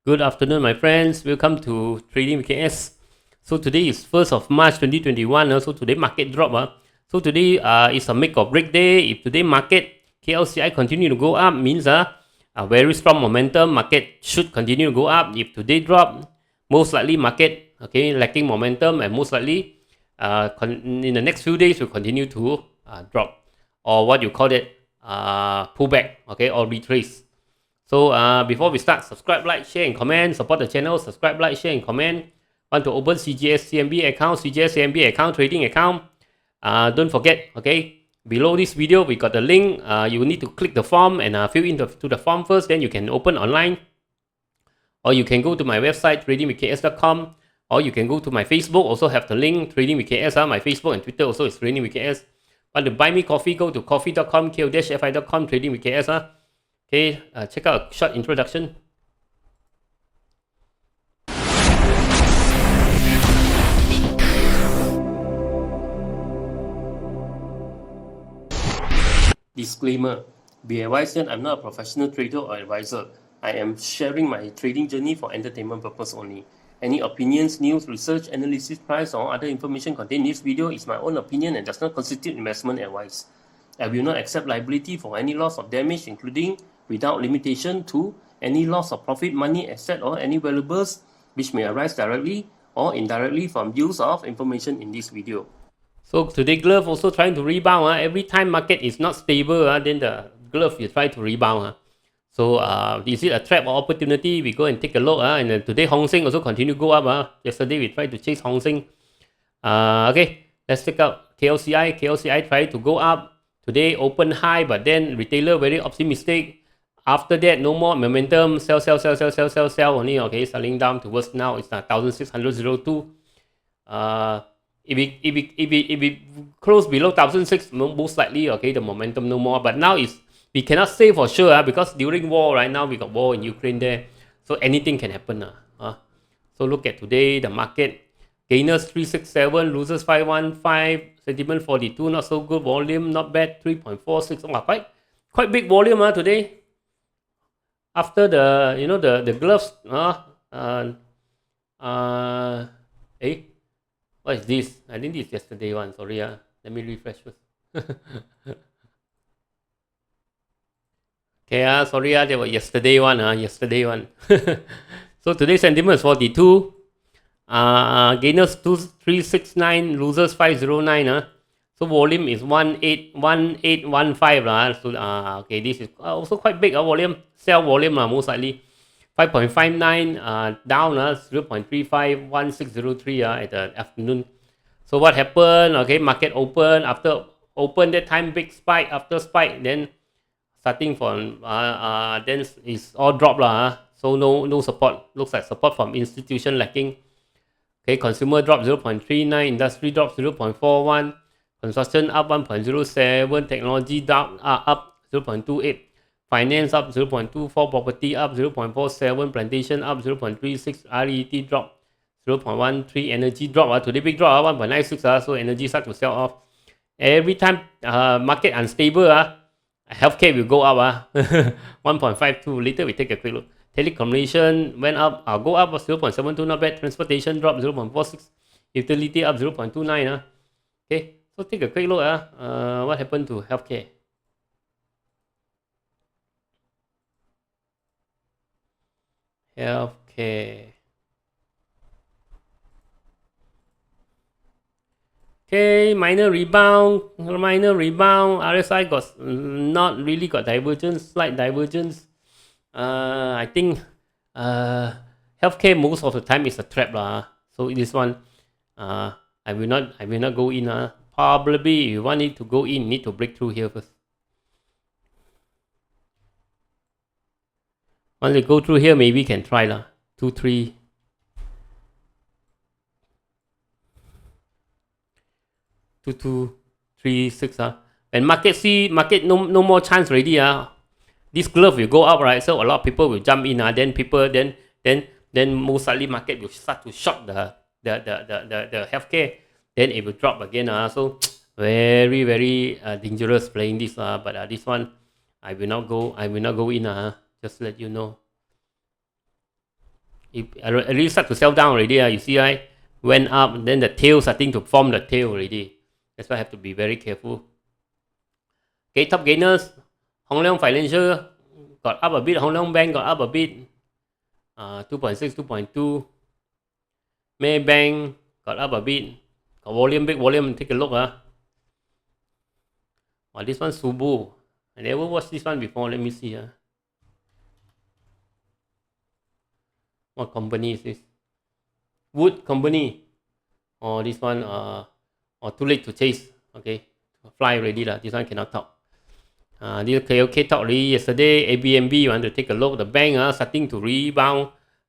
Good afternoon, my friends. Welcome to Trading VKS. So today is 1st of March 2021. So today market drop. So today is a make or break day. If today market KLCI continue to go up, means a very strong momentum. Market should continue to go up. If today drop, most likely market lacking momentum, and most likely in the next few days will continue to drop, or what you call it, pullback, or retrace. So before we start, subscribe, like, share, and comment. Support the channel. Subscribe, like, share, and comment. Want to open CGS-CIMB account, CGS-CIMB account, trading account? Don't forget, below this video, we got the link. You need to click the form and fill in to the form first. Then you can open online. Or you can go to my website, tradingvks.com. Or you can go to my Facebook. Also have the link, tradingvks. My Facebook and Twitter also is tradingvks. Want to buy me coffee? Go to coffee.com, ko-fi.com, tradingvks. Okay, check out a short introduction. Disclaimer. Be advised that I'm not a professional trader or advisor. I am sharing my trading journey for entertainment purpose only. Any opinions, news, research, analysis, price, or other information contained in this video is my own opinion and does not constitute investment advice. I will not accept liability for any loss or damage, including without limitation to any loss of profit, money, asset, or any valuables which may arise directly or indirectly from use of information in this video. So today glove also trying to rebound. Every time market is not stable, then the glove will try to rebound. So is it a trap or opportunity? We go and take a look. And today HONGSENG also continue to go up. Yesterday we tried to chase HONGSENG. Okay, let's check out KLCI. KLCI tried to go up. Today open high, but then retailer very optimistic. After that, no more momentum. Sell only. Okay, selling down towards now. It's 1,602. If it close below 1,006, most likely, the momentum no more. But now we cannot say for sure because during war right now, we got war in Ukraine there. So anything can happen. So look at today, the market. Gainers 367, losers 515, sentiment 42, not so good. Volume not bad, 3.46. Quite big volume today. After the gloves. What is this? I think this is yesterday one. Sorry. Let me refresh first. Okay. Sorry. There was yesterday one. So today's sentiment is 42. Gainers 369, losers 509. So volume is 1815. So okay, this is also quite big volume. Sell volume most likely 5.59, down 0.35, 1603 at the afternoon. So what happened? Okay, market open. After open that time, big spike. After spike, then starting from then it's all drop So no support. Looks like support from institution lacking. Okay, consumer drop 0.39, industry drop 0.41, construction up 1.07, technology down up 0.28, finance up 0.24, property up 0.47, plantation up 0.36, RET drop 0.13, energy drop today big drop 1.96. So energy start to sell off. Every time market unstable, healthcare will go up 1.52. Later we take a quick look. Telecommunication went up, go up 0.72, not bad. Transportation drop 0.46. Utility up 0.29. Okay, so take a quick look. What happened to healthcare? Healthcare. Okay, minor rebound. RSI got not really got divergence, slight divergence. I think healthcare most of the time is a trap So this one, I will not go in. Probably if you want it to go in, need to break through here first. Once you go through here, maybe can try 2, 3. 2, 2, 3, 6. And market no more chance already. This glove will go up, right? So a lot of people will jump in. Then most likely market will start to short the healthcare. Then it will drop again. So very dangerous playing this. But this one I will not go in. Just let you know. It already start to sell down already. You see, right? Went up, then the tail starting to form the tail already. That's why I have to be very careful. Okay, top gainers, Hong Leong Financial got up a bit. Hong Leong Bank got up a bit. 2.6, 2.2. Maybank got up a bit. Got volume, big volume. Take a look. This one Subu. I never watched this one before. Let me see. What company is this? Wood Company. Or this one, or too late to chase. Okay, fly already lah. This one cannot talk. This KLK talk already yesterday. ABMB, you want to take a look. The bank starting to rebound.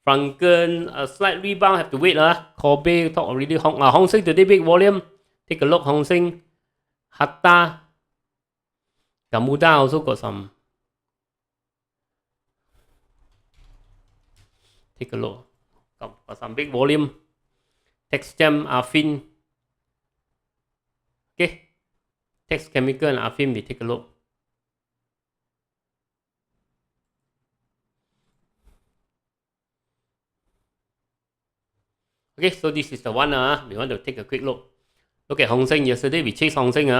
Franken, a slight rebound. Have to wait Kobe talk already. HONGSENG today big volume. Take a look. HONGSENG, Hatta, Gamuda also got some. Take a look. Got some big volume. TEXCHEM, AFFIN. Okay. Tex Chemical and AFFIN, we take a look. Okay, so this is the one we want to take a quick look. Look at HONGSENG. Yesterday we chased HONGSENG.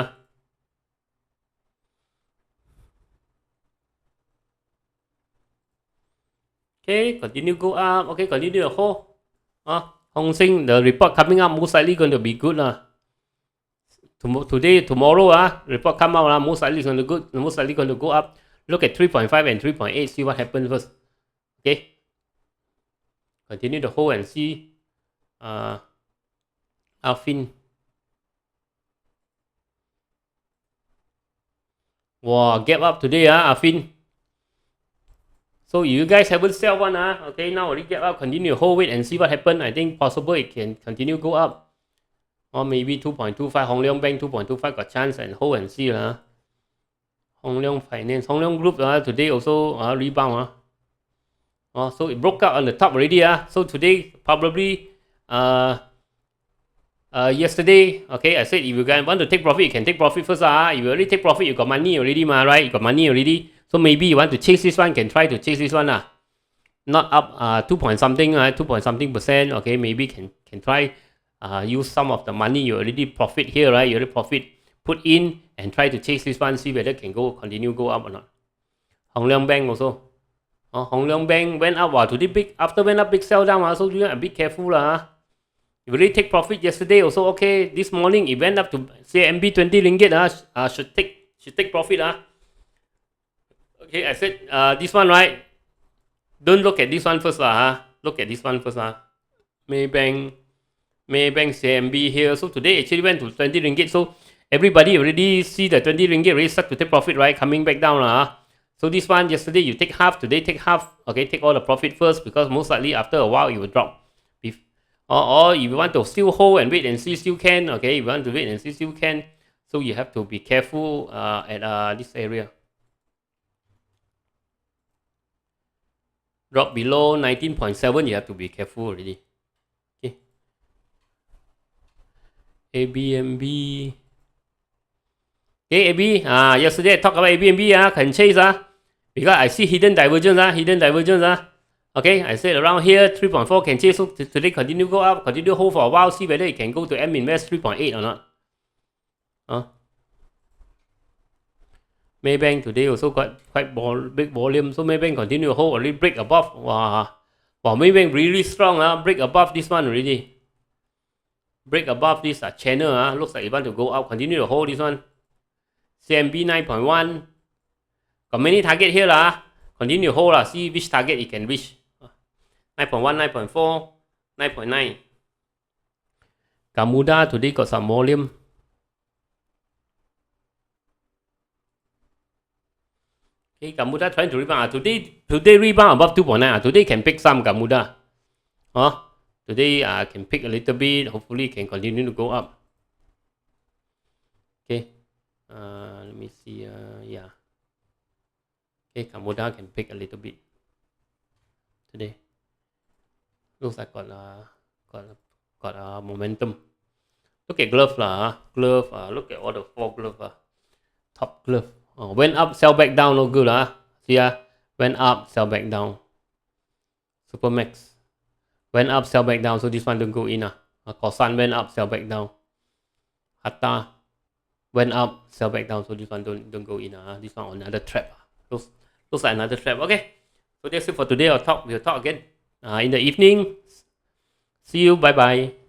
Okay, continue go up. Okay, continue to hold. HONGSENG, the report coming up most likely going to be good. Tomorrow, report come out, most likely going to go up. Look at 3.5 and 3.8, see what happens first. Okay. Continue to hold and see. AFFIN. Wow, gap up today, AFFIN. So you guys haven't sell one, okay, now already gap up, continue to hold, wait and see what happens. I think possible it can continue go up. Or maybe 2.25, Hong Leong Bank 2.25 got chance, and hold and see. Hong Leong Finance, Hong Leong Group today also rebound. So it broke out on the top already. So today probably yesterday, okay, I said if you guys want to take profit, you can take profit first. If you already take profit, you got money already, right? You got money already. So maybe you want to chase this one, can try to chase this one. Not up 2 point something percent. Okay, maybe can try use some of the money you already profit here, right? You already profit, put in and try to chase this one, see whether it can continue go up or not. Hong Leong Bank also. Hong Leong Bank went up. Today after went up, big sell down. So you a bit careful. You already take profit yesterday also. Okay, this morning it went up to say MB 20 ringgit. Should take profit. Okay, I said this one, right? Don't look at this one first. Look at this one first. Maybank CIMB here. So today actually went to 20 ringgit. So everybody already see the 20 ringgit already start to take profit, right? Coming back down. So this one, yesterday you take half, today take half. Okay, take all the profit first, because most likely after a while it will drop. Or if you want to still hold and wait and see, still can. Okay, if you want to wait and see, still can. So you have to be careful at this area. Drop below 19.7, you have to be careful already. Okay. ABMB. Okay, AB. Yesterday I talked about ABMB. Can chase. Because I see hidden divergence. Okay, I said around here 3.4 can chase. So today continue go up, continue hold for a while, see whether it can go to M invest 3.8 or not. Maybank today also got quite big volume, so Maybank continue to hold, already break above. Wow, Maybank really strong. Break above this one already. Break above this channel. Looks like it want to go up. Continue to hold this one. CMB 9.1. Got many target here. Continue to hold. See which target it can reach. 9.1, 9.4, 9.9. Gamuda today got some volume. Okay, Gamuda trying to rebound. Today rebound above 2.9. Today can pick some Gamuda. Today can pick a little bit. Hopefully can continue to go up. Okay. Let me see. Yeah. Okay, Gamuda can pick a little bit today. Looks like got momentum. Look at glove glove. Look at all the 4 glove. Top glove. Went up, sell back down, no good. See went up, sell back down. Supermax. went up, sell back down. So this one don't go in. Kossan went up, sell back down. Hatta went up, sell back down. So this one don't go in. This one another trap. Looks like another trap. Okay. So that's it for today. We'll talk again in the evening. See you. Bye bye.